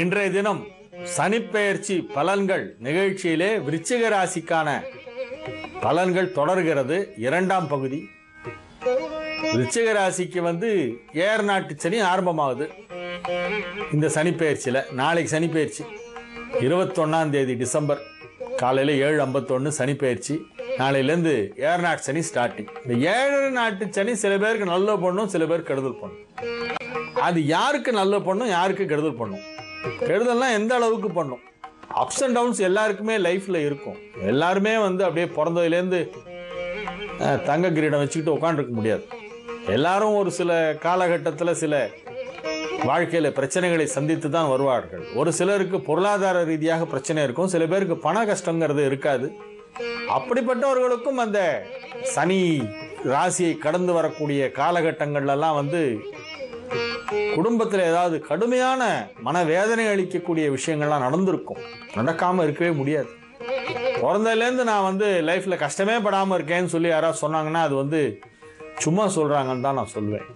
இன்றைய தினம் சனிப்பெயர்ச்சி பலன்கள் நிகழ்ச்சியிலே விருச்சிக ராசிக்கான பலன்கள் தொடர்கிறது. இரண்டாம் பகுதி. விருச்சிக ராசிக்கு ஏர் நாட்டு சனி ஆரம்பமாகுது இந்த சனிப்பெயர்ச்சியில். நாளைக்கு சனிப்பெயர்ச்சி 21ஆம் தேதி டிசம்பர் காலையில் 7:51 சனிப்பெயர்ச்சி. நாளையிலேருந்து ஏர் நாட்டு சனி ஸ்டார்டிங். இந்த ஏழரை நாட்டு சனி சில பேருக்கு நல்ல பண்ணும், சில பேருக்கு கெடுதல் பண்ணும். அது யாருக்கு நல்ல பண்ணும், யாருக்கு கெடுதல் பண்ணும்? கெடுதல்லாம் எந்த அளவுக்கு பண்ணும்? அப்ஸ் அண்ட் டவுன்ஸ் எல்லாருக்குமே லைஃப்ல இருக்கும். எல்லாருமே அப்படியே பிறந்ததுலேருந்து தங்க கிரீடம் வச்சுக்கிட்டு உட்காந்துருக்க முடியாது. எல்லாரும் ஒரு சில காலகட்டத்தில் சில வாழ்க்கையில பிரச்சனைகளை சந்தித்து தான் வருவார்கள். ஒரு சிலருக்கு பொருளாதார ரீதியாக பிரச்சனை இருக்கும், சில பேருக்கு பண கஷ்டங்கிறது இருக்காது. அப்படிப்பட்டவர்களுக்கும் அந்த சனி ராசியை கடந்து வரக்கூடிய காலகட்டங்கள்லாம் குடும்பத்தில் ஏதாவது கடுமையான மனவேதனை அளிக்கக்கூடிய விஷயங்கள்லாம் நடந்திருக்கும். நடக்காம இருக்கவே முடியாது. பிறந்ததுலேருந்து நான் லைஃப்ல கஷ்டமே படாமல் இருக்கேன்னு சொல்லி யாராவது சொன்னாங்கன்னா அது சும்மா சொல்றாங்கன்னு தான் நான் சொல்லுவேன்.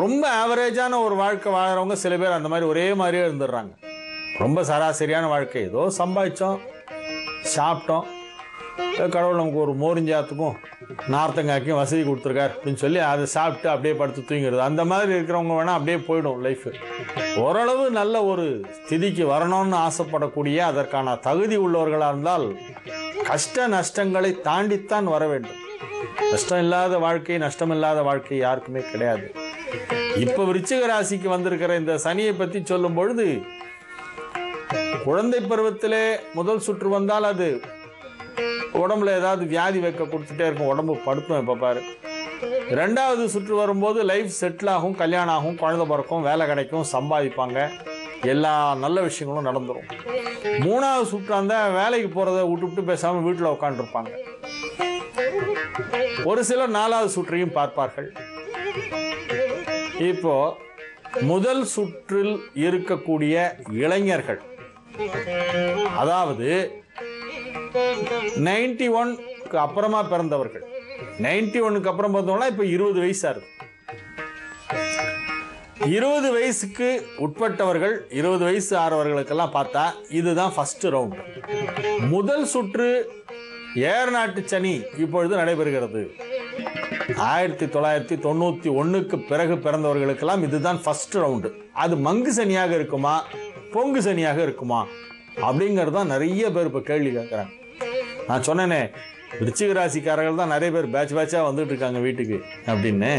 ரொம்ப ஆவரேஜான ஒரு வாழ்க்கை வாழறவங்க சில பேர் அந்த மாதிரி ஒரே மாதிரியே இருந்துடுறாங்க. ரொம்ப சராசரியான வாழ்க்கை, ஏதோ சம்பாதிச்சோம், சாப்பிட்டோம், கடவுள் நமக்கு ஒரு மோரிஞ்சாத்துக்கும் நார்த்தங்காய்க்கும் வசதி கொடுத்துருக்கார் அப்படின்னு சொல்லி அதை சாப்பிட்டு அப்படியே படுத்து தூங்கிடுது. அந்த மாதிரி இருக்கிறவங்க வேணால் அப்படியே போயிடும் லைஃப். ஓரளவு நல்ல ஒரு ஸ்திதிக்கு வரணும்னு ஆசைப்படக்கூடிய அதற்கான தகுதி உள்ளவர்களாக இருந்தால் கஷ்ட நஷ்டங்களை தாண்டித்தான் வர வேண்டும். கஷ்டம் இல்லாத வாழ்க்கை, நஷ்டம் இல்லாத வாழ்க்கை யாருக்குமே கிடையாது. இப்ப விருச்சிக ராசிக்கு வந்திருக்கிற இந்த சனியை பற்றி சொல்லும் பொழுது, குழந்தை பருவத்திலே முதல் சுற்று வந்தால் அது உடம்புல ஏதாவது வியாதி வைக்க கொடுத்துட்டே இருக்கும், உடம்பு படுத்தும் எப்ப பாரு. ரெண்டாவது சுற்று வரும்போது லைஃப் செட்டில் ஆகும், கல்யாணம் ஆகும், குழந்தை பிறக்கும், வேலை கிடைக்கும், சம்பாதிப்பாங்க, எல்லா நல்ல விஷயங்களும் நடந்துடும். மூணாவது சுற்று வந்தால் வேலைக்கு போறதை விட்டு பேசாம வீட்டில் உட்காந்துருப்பாங்க. ஒரு சிலர் நாலாவது சுற்றையும் பார்ப்பார்கள். இப்போ முதல் சுற்றில் இருக்கக்கூடிய இளைஞர்கள், அதாவது 91க்கு அப்புறமா பிறந்தவர்கள், 91க்கு அப்புறம் பிறந்தவங்க இப்ப 20 வயசா இருக்கு. 20 வயசுக்கு உட்பட்டவர்கள், 20 வயசு ஆறவர்களுக்கெல்லாம் பார்த்தா இதுதான் ஃபர்ஸ்ட் ரவுண்ட். முதல் சுற்று ஏர் நாட்டு சனி இப்பொழுது நடைபெறுகிறது. 1991க்கு பிறகு பிறந்தவர்களுக்கெல்லாம் இதுதான் ஃபர்ஸ்ட் ரவுண்டு. அது மங்கு சனியாக இருக்குமா, பொங்கு சனியாக இருக்குமா அப்படிங்கிறது தான் நிறைய பேர் இப்போ கேள்வி கேட்குறாங்க. நான் சொன்னேனே, விருச்சிக ராசிக்காரர்கள் தான் நிறைய பேர் பேட்ச் பேட்சாக வந்துட்டு இருக்காங்க வீட்டுக்கு அப்படின்னு.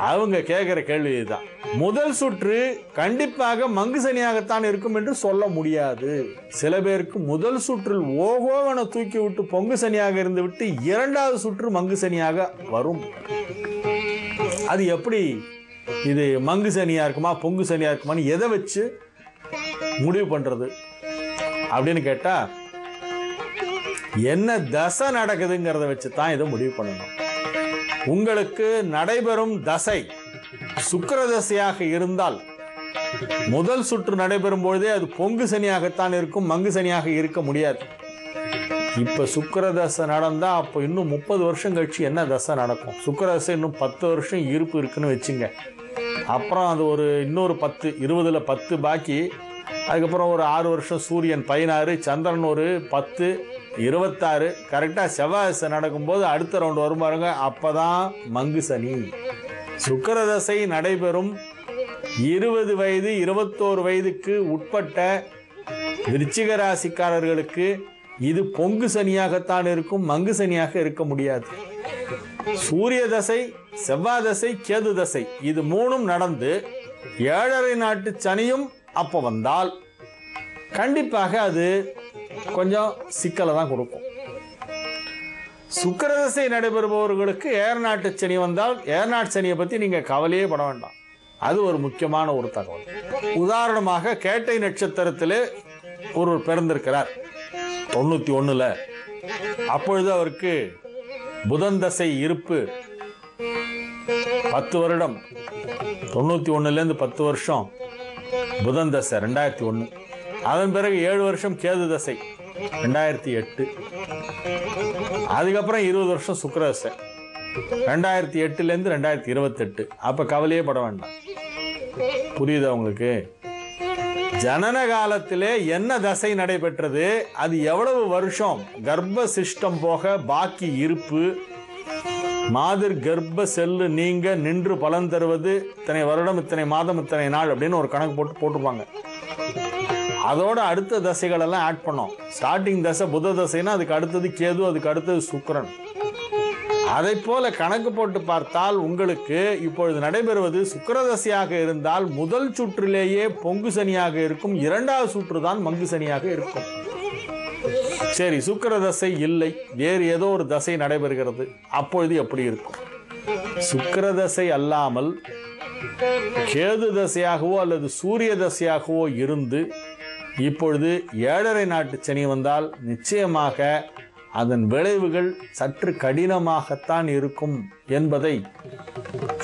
அவங்க கேட்குற கேள்வி இதுதான். முதல் சுற்று கண்டிப்பாக மங்கு சனியாகத்தான் இருக்கும் என்று சொல்ல முடியாது. சில பேருக்கு முதல் சுற்றில் ஓகோவனை தூக்கி விட்டு பொங்கு சனியாக இருந்து விட்டு இரண்டாவது சுற்று மங்கு சனியாக வரும். அது எப்படி இது மங்கு சனியா இருக்குமா பொங்கு சனியா இருக்குமான்னு எதை வச்சு முடிவு பண்றது அப்படின்னு கேட்டா, என்ன தசை நடக்குதுங்கிறத வச்சு தான் இதை முடிவு பண்ணணும். உங்களுக்கு நடைபெறும் தசை சுக்கிர தசையாக இருந்தால் முதல் சுற்று நடைபெறும் பொழுதே அது பொங்கு சனியாகத்தான் இருக்கும், மங்கு சனியாக இருக்க முடியாது. இப்ப சுக்கிர தசை நடந்தா அப்போ இன்னும் 30 வருஷம் கழிச்சு என்ன தசை நடக்கும்? சுக்கிர தசை இன்னும் 10 வருஷம் இருப்பு இருக்குன்னு வச்சுங்க. அப்புறம் அது ஒரு இன்னொரு 10, 20ல் 10 பாக்கி. அதுக்கப்புறம் ஒரு 6 வருஷம் சூரியன் 16, சந்திரன் ஒரு 10, 26. கரெக்டா செவ்வாய் தசை நடக்கும்போது அடுத்த ரவுண்ட் வரும் பாருங்க, அப்பதான் மங்கு சனி. சுக்கிர தசை நடைபெறும் 20 வயது 21 வயதுக்கு உட்பட்ட விருச்சிக ராசிக்காரர்களுக்கு இது பொங்கு சனியாகத்தான் இருக்கும், மங்கு சனியாக இருக்க முடியாது. சூரிய தசை, செவ்வாய் தசை, கேது தசை இது மூணும் நடந்து ஏழரை நாட்டு சனியும் அப்போ வந்தால் கண்டிப்பாக அது கொஞ்சம் சிக்கலை தான் கொடுக்கும். சுக்கிர தசை நடைபெறுபவர்களுக்கு ஏர் நாட்டு சனி வந்தால் ஏர் நாட்டு சனியை பற்றி நீங்கள் கவலையே பட வேண்டாம். அது ஒரு முக்கியமான ஒரு தகவல். உதாரணமாக கேட்டை நட்சத்திரத்திலே ஒருவர் பிறந்திருக்கிறார் 91ல். அப்பொழுது அவருக்கு புதன் தசை இருப்பு 10 வருடம். 91லேருந்து 10 வருஷம் புதன் தசை 2001. அதன் பிறகு 7 வருஷம் கேது தசை 2008. அதுக்கப்புறம் 20 வருஷம் சுக்கிர தசை 2008லேருந்து 2028. அப்ப கவலையே பட வேண்டாம். புரியுதா உங்களுக்கு? ஜனன காலத்திலே என்ன தசை நடைபெற்றது, அது எவ்வளவு வருஷம் கர்ப்ப சிஸ்டம் போக பாக்கி இருப்பு, மாதிர் கர்ப்ப செல்லு நீங்க நின்று பலன் தருவது இத்தனை வருடம் இத்தனை மாதம் இத்தனை நாள் அப்படின்னு ஒரு கணக்கு போட்டுருப்பாங்க. அதோட அடுத்த தசைகள் எல்லாம் ஆட் பண்ணோம். ஸ்டார்டிங் தசை புத தசைன்னா அதுக்கு அடுத்தது கேது, அதுக்கு அடுத்தது சுக்கிரன். அதை போல கணக்கு போட்டு பார்த்தால் உங்களுக்கு இப்பொழுது நடைபெறுவது சுக்கிரதசையாக இருந்தால் முதல் சுற்றிலேயே பொங்கு சனியாக இருக்கும், இரண்டாவது சுற்று தான் மங்கு சனியாக இருக்கும். சரி, சுக்கிரதசை இல்லை, வேறு ஏதோ ஒரு தசை நடைபெறுகிறது, அப்பொழுது எப்படி இருக்கும்? சுக்கிரதசை அல்லாமல் கேது தசையாகவோ அல்லது சூரிய தசையாகவோ இருந்து இப்பொழுது 7.5 நாட்டு சனி வந்தால் நிச்சயமாக அதன் விளைவுகள் சற்று கடினமாகத்தான் இருக்கும் என்பதை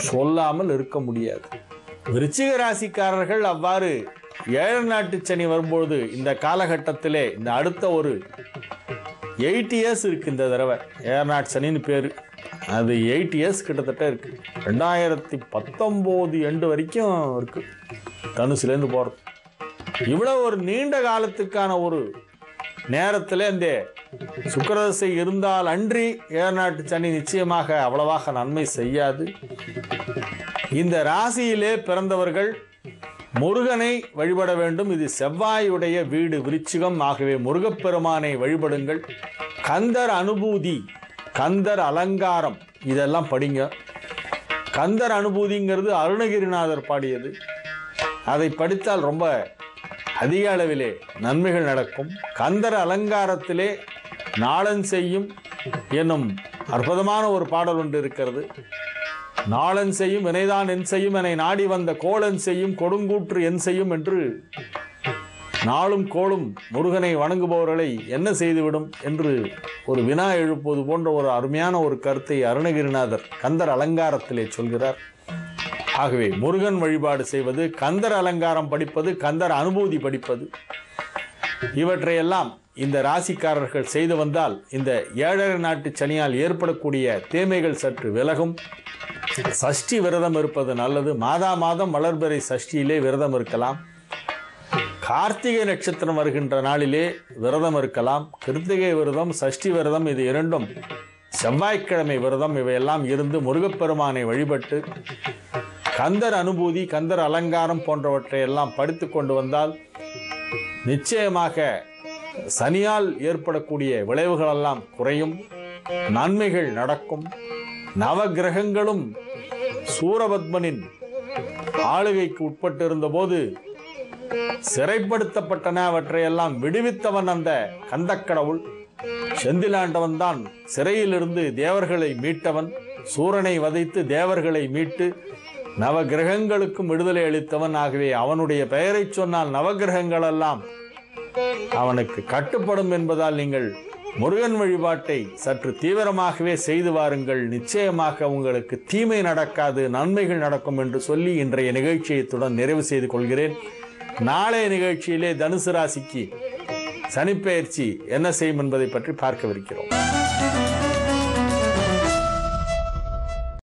சொல்லாமல் இருக்க முடியாது. விருச்சிக ராசிக்காரர்கள் அவ்வாறு 7 நாட்டு சனி வரும்போது இந்த காலகட்டத்திலே இந்த அடுத்த ஒரு 8 இயர்ஸ் இருக்கு. இந்த தடவை 7 நாட்டு சனின்னு பேரு, அது 8 இயர்ஸ் கிட்டத்தட்ட இருக்கு. 2019 எண்டு வரைக்கும் இருக்கு தனுசுலேருந்து போறது. இவ்வளவு ஒரு நீண்ட காலத்துக்கான ஒரு நேரத்தில் இந்த சுக்கிரதசை இருந்தால் அன்றி 7 நாட்டு சனி நிச்சயமாக அவ்வளவாக நன்மை செய்யாது. இந்த ராசியிலே பிறந்தவர்கள் முருகனை வழிபட வேண்டும். இது செவ்வாயுடைய வீடு விருச்சிகம். ஆகவே முருகப்பெருமானை வழிபடுங்கள். கந்தர் அனுபூதி, கந்தர் அலங்காரம் இதெல்லாம் படிங்க. கந்தர் அனுபூதிங்கிறது அருணகிரிநாதர் பாடியது. அதை படித்தால் ரொம்ப அதிக அளவிலே நன்மைகள் நடக்கும். கந்தர் அலங்காரத்திலே நாளன் செய்யும் என்னும் அற்புதமான ஒரு பாடல் ஒன்று இருக்கிறது. நாளன் செய்யும் வினைதான் என் செய்யும், என்னை நாடி வந்த கோளன் செய்யும் கொடுங்கூற்று என் செய்யும் என்று நாளும் கோளும் முருகனை வணங்குபவர்களை என்ன செய்துவிடும் என்று ஒரு வினா எழுப்புவது போன்ற ஒரு அருமையான ஒரு கருத்தை அருணகிரிநாதர் கந்தர் அலங்காரத்திலே சொல்கிறார். ஆகவே முருகன் வழிபாடு செய்வது, கந்தர் அலங்காரம் படிப்பது, கந்தர் அனுபூதி படிப்பது, இவற்றையெல்லாம் இந்த ராசிக்காரர்கள் செய்து வந்தால் இந்த 7.5 நாட்டு சனியால் ஏற்படக்கூடிய தீமைகள் சற்று விலகும். சஷ்டி விரதம் இருப்பது நல்லது. மாதம் வளர்பிறை சஷ்டியிலே விரதம் இருக்கலாம். கார்த்திகை நட்சத்திரம் வருகின்ற நாளிலே விரதம் இருக்கலாம். கிருத்திகை விரதம், சஷ்டி விரதம் இது இரண்டும் செவ்வாய்க்கிழமை விரதம். இவையெல்லாம் இருந்து முருகப்பெருமானை வழிபட்டு கந்தர் அனுபூதி, கந்தர் அலங்காரம் போன்றவற்றை எல்லாம் படித்து கொண்டு வந்தால் நிச்சயமாக சனியால் ஏற்படக்கூடிய விளைவுகளெல்லாம் குறையும், நன்மைகள் நடக்கும். நவ கிரகங்களும் சூரபத்மனின் ஆளுகைக்கு உட்பட்டிருந்த போது சிறைப்படுத்தப்பட்டன. அவற்றையெல்லாம் விடுவித்தவன் அந்த கந்தக்கடவுள். செந்திலாண்டவன் தான் சிறையிலிருந்து தேவர்களை மீட்டவன். சூரனை வதைத்து தேவர்களை மீட்டு நவ கிரகங்களுக்கும் விடுதலை அளித்தவன். ஆகவே அவனுடைய பெயரை சொன்னால் நவகிரகங்கள் எல்லாம் அவனுக்கு கட்டுப்படும் என்பதால் நீங்கள் முருகன் வழிபாட்டை சற்று தீவிரமாகவே செய்து வாருங்கள். நிச்சயமாக உங்களுக்கு தீமை நடக்காது, நன்மைகள் நடக்கும் என்று சொல்லி இன்றைய நிகழ்ச்சியத்துடன் நிறைவு செய்து கொள்கிறேன். நாளைய நிகழ்ச்சியிலே தனுசு ராசிக்கு சனிப்பெயர்ச்சி என்ன செய்யும் என்பதை பற்றி பார்க்கவிருக்கிறோம்.